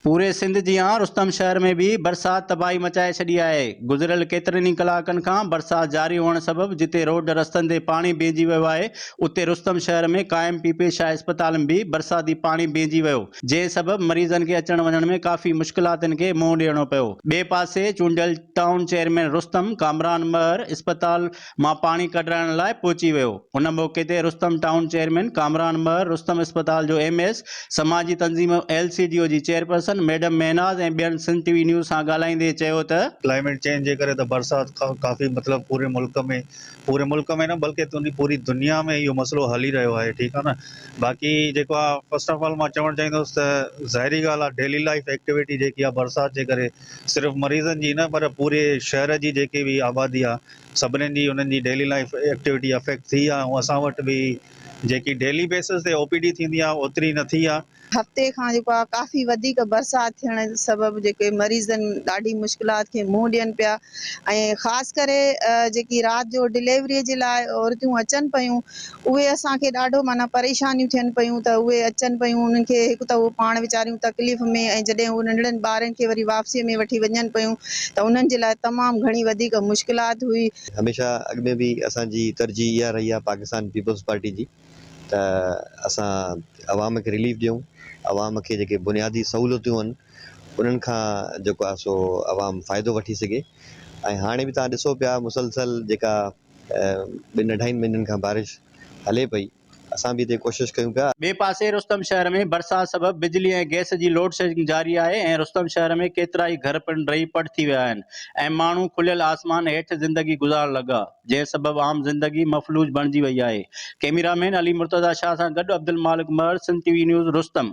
पूरे सिंध जियां रुस्तम शहर में भी बरसात तबाही मचाए छड़ी है। गुज़िरियल केतिरनि कलाकनि खां बरसात जारी हुअण सबब जिते रोड रस्तनि ते पाणी बीहजी वियो आहे, उते रुस्तम शहर में कायम पीपे शाह अस्पताल में भी बरसाती पाणी बीहजी वियो, जंहिं सबब मरीज़नि खे अचण वञण में काफ़ी मुश्किलातुनि खे मुंहुं ॾियणो पियो। ॿिए पासे चूंडियल टाउन चेयरमैन रुस्तम कामरान महर अस्पताल मां पाणी कढाइण लाइ पहुची वियो। हुन मौके ते रुस्तम टाउन चेयरमैन कामरान महर रुस्तम अस्पताल जो MS समाजी तंज़ीम LCDO जी चेयरपर्सन मैडम महनाज ऐं ॿियनि सिंध TV न्यूज़ सां ॻाल्हाईंदे चयो त क्लाइमेट चेंज जे करे त बरसात काफ़ी मतलब पूरे मुल्क में न बल्कि पूरी दुनिया में इहो मसलो हली रहियो आहे। ठीकु आहे न। बाक़ी जेको आहे फर्स्ट ऑफ ऑल मां चवणु चाहींदुसि त ज़ाहिरी ॻाल्हि आहे डेली लाइफ एक्टिविटी जेकी आहे बरसात जे करे सिर्फ़ु मरीज़नि जी न पर पूरे शहर जी जेकी बि आबादी आहे सभिनीनि जी उन्हनि जी डेली लाइफ एक्टिविटी अफेक्ट थी आहे। ऐं असां वटि बि जेकी डेली बेसिस ते OPD थींदी आहे ओतिरी न थी आहे। हफ़्ते खां जेको आहे काफ़ी वधीक बरसाति थियण सबबि जेके मरीज़नि ॾाढी मुश्किलात खे मुंहुं ॾियनि पिया ऐं ख़ासि करे जेकी राति जो डिलीवरीअ जे लाइ औरतूं अचनि पियूं उहे असांखे ॾाढो माना परेशानियूं थियनि पियूं त उहे अचनि पियूं उन्हनि खे हिकु त उहो पाण वीचारियूं तकलीफ़ में ऐं जॾहिं उहे नंढड़नि ॿारनि खे वरी वापसीअ में वठी वञनि पियूं त उन्हनि जे लाइ तमामु घणी वधीक मुश्किलात हुई। हमेशा अॻु में बि असांजी तरजीह इहा रही आहे पाकिस्तान पीपल्स पार्टी जी त असां अवाम खे रिलीफ ॾियूं, अवाम खे जेके बुनियादी सहूलियतूं आहिनि उन्हनि खां जेको आहे सो अवाम फ़ाइदो वठी सघे। ऐं हाणे बि तव्हां ॾिसो पिया मुसलसल जेका 2-2.5 महीननि खां बारिश हले पई, असां बि हिते कोशिशि कयूं पिया। ॿिए पासे रुस्तम शहर में बरसात सबब बिजली ऐं गैस जी लोड शेडिंग जारी आहे ऐं रुस्तम शहर में केतिरा ई घर पिण रही पट थी विया आहिनि ऐं माण्हू खुलियल आसमान हेठि ज़िंदगी गुज़ारण लॻा, जंहिं सबब आम ज़िंदगी मफ़लूज बणिजी वई आहे। कैमरामैन अली मुर्तज़ा शाह सां गॾु अब्दुल मालिक महर, सिंध TV न्यूज़, रुस्तम।